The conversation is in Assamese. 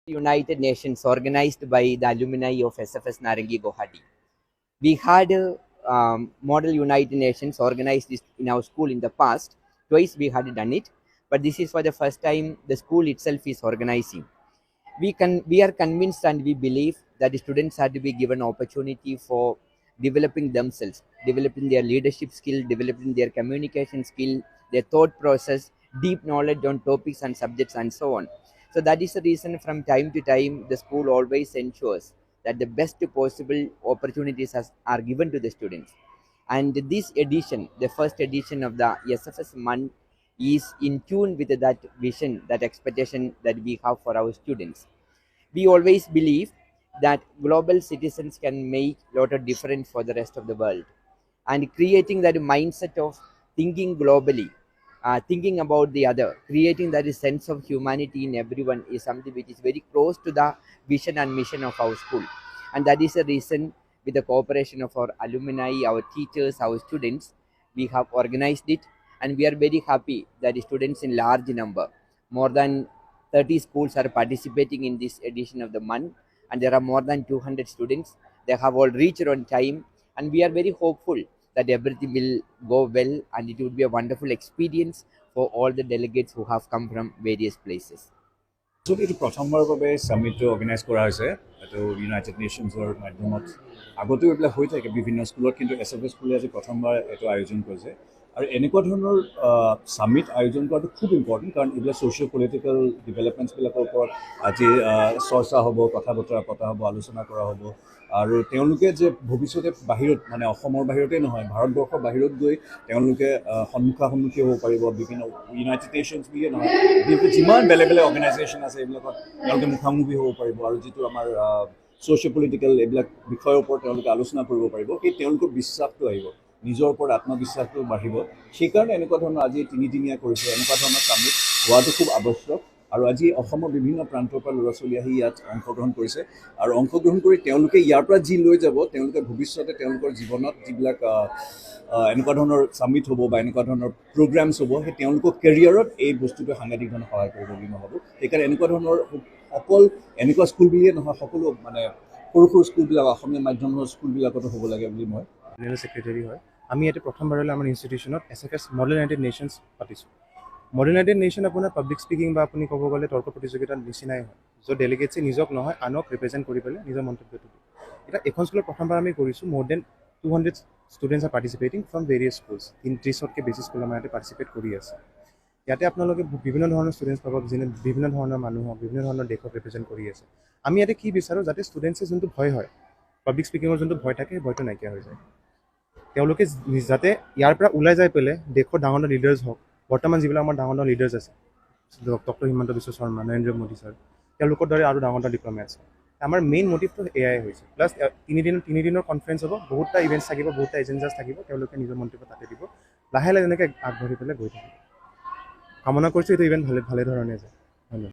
United Nations organized by the alumni of SFS Guwahati. We had Model United Nations organized this in our school in the past. Twice we had done it, but this is for the first time the school itself is organizing. We are convinced and we believe that the students had to be given opportunity for developing themselves, developing their leadership skill, developing their communication skill, their thought process, deep knowledge on topics and subjects and so on. So that is the reason from time to time the school always ensures that the best possible opportunities are given to the students. And this edition, the first edition of the SFS Mun, is in tune with that vision, that expectation that we have for our students. We always believe that global citizens can make a lot of difference for the rest of the world. And creating that mindset of thinking globally, thinking about the other, creating that sense of humanity in everyone is something which is very close to the vision and mission of our school. And that is the reason, with the cooperation of our alumni, our teachers, our students, we have organized it. And we are very happy that the students in large number, more than 30 schools are participating in this edition of the month, and there are more than 200 students. They have all reached on time, and we are very hopeful that everything will go well and it will be a wonderful experience for all the delegates who have come from various places. So, it is প্ৰথমবাৰৰ বাবে সামিটটো অৰ্গানাইজ কৰা হৈছে এটো ইউনাইটেড নেশনছৰ মাধ্যমত আগতে এইবিলাক হৈ থাকে বিভিন্ন স্কুলত কিন্তু এছএফএছ স্কুলে আজি প্ৰথমবাৰ এটো আয়োজন কৰিছে আৰু এনেকুৱা ধৰণৰ সামিট আয়োজন কৰাটো খুব ইম্পৰ্টেণ্ট কাৰণ এইবিলাক সোশিয়েল পলিটিক্যাল ডেভেলপমেণ্টছবিলাকৰ ওপৰত আজি চৰ্চা হ'ব কথা বতৰা পতা হ'ব আলোচনা কৰা হ'ব আৰু তেওঁলোকে যে ভৱিষ্যতে বাহিৰত মানে অসমৰ বাহিৰতে নহয় ভাৰতবৰ্ষৰ বাহিৰত গৈ তেওঁলোকে সন্মুখী হ'ব পাৰিব বিভিন্ন ইউনাইটেড নেশনছ বুলিয়ে নহয় যিমান বেলেগ বেলেগ অৰ্গেনাইজেশ্যন আছে এইবিলাকত তেওঁলোকে মুখামুখি হ'ব পাৰিব আৰু যিটো আমাৰ সোশিয়েল পলিটিক্যাল এইবিলাক বিষয়ৰ ওপৰত তেওঁলোকে আলোচনা কৰিব পাৰিব সেই তেওঁলোকৰ বিশ্বাসটো আহিব নিজৰ ওপৰত আত্মবিশ্বাসটো বাঢ়িব সেইকাৰণে এনেকুৱা ধৰণৰ আজি তিনিদিনীয়া কৰিছে এনেকুৱা ধৰণৰ সামিট হোৱাটো খুব আৱশ্যক আৰু আজি অসমৰ বিভিন্ন প্ৰান্তৰ পৰা ল'ৰা ছোৱালী আহি ইয়াত অংশগ্ৰহণ কৰিছে আৰু অংশগ্ৰহণ কৰি তেওঁলোকে ইয়াৰ পৰা যি লৈ যাব তেওঁলোকে ভৱিষ্যতে তেওঁলোকৰ জীৱনত যিবিলাক এনেকুৱা ধৰণৰ সামিট হ'ব বা এনেকুৱা ধৰণৰ প্ৰগ্ৰামছ হ'ব সেই তেওঁলোকৰ কেৰিয়াৰত এই বস্তুটোৱে সাংঘাতিক ধৰণে সহায় কৰিব বুলি মই ভাবোঁ সেইকাৰণে এনেকুৱা ধৰণৰ অকল এনেকুৱা স্কুল বুলিয়ে নহয় সকলো মানে সৰু সৰু স্কুলবিলাক অসমীয়া মাধ্যমৰ স্কুলবিলাকতো হ'ব লাগে বুলি মই জেনেৰেল সেক্ৰেটাৰী হয় আমি ইয়াতে প্ৰথমবাৰলৈ আমাৰ ইনষ্টিটিউশ্যনত SFS মডেল ইউনাইটেড নেশ্যনছ পাতিছোঁ মডেল ইউনাইটেড নেশ্যন আপোনাৰ পাব্লিক স্পিকিং বা আপুনি ক'ব গ'লে তৰ্ক প্ৰতিযোগিতাৰ নিচিনাই হয় য'ত ডেলিগেটছে নিজক নহয় আনক ৰিপ্ৰেজেণ্ট কৰি পেলাই নিজৰ মন্তব্যটো দিয়ে এতিয়া এখন স্কুলত প্ৰথমবাৰ আমি কৰিছোঁ মোৰ then 200 students are participating from various schools 30তকৈ বেছি স্কুল আমাৰ ইয়াতে পাৰ্টিচিপেট কৰি আছে ইয়াতে আপোনালোকে বিভিন্ন ধৰণৰ ষ্টুডেণ্টছ পাব যেনে বিভিন্ন ধৰণৰ মানুহক বিভিন্ন ধৰণৰ দেশক ৰিপ্ৰেজেণ্ট কৰি আছে আমি ইয়াতে কি বিচাৰোঁ যাতে ষ্টুডেণ্টছে যোনটো ভয় হয় পাব্লিক স্পিকিঙৰ যোনটো ভয় থাকে সেই ভয়টো নাইকিয়া হৈ যায় তেওঁলোকে যাতে ইয়াৰ পৰা ওলাই যাই পেলাই দেশৰ ডাঙৰ ডাঙৰ লিডাৰ্ছ হওক বৰ্তমান যিবিলাক আমাৰ ডাঙৰ ডাঙৰ লিডাৰ্ছ আছে ডক্টৰ হিমন্ত বিশ্ব শৰ্মা নৰেন্দ্ৰ মোদী ছাৰ তেওঁলোকৰ দৰে আৰু ডাঙৰ ডাঙৰ ডিপ্ল'মেটছ আমাৰ মেইন মটিভটো এয়াই হৈছে প্লাছ তিনিদিনৰ কনফাৰেঞ্চ হ'ব বহুতটা ইভেণ্টছ থাকিব বহুতটা এজেণ্ডাছ থাকিব তেওঁলোকে নিজৰ মন্তব্য তাতে দিব লাহে লাহে এনেকৈ আগবাঢ়ি পেলাই গৈ থাকিব কামনা কৰিছোঁ এইটো ইভেণ্ট ভালে ধৰণে যায়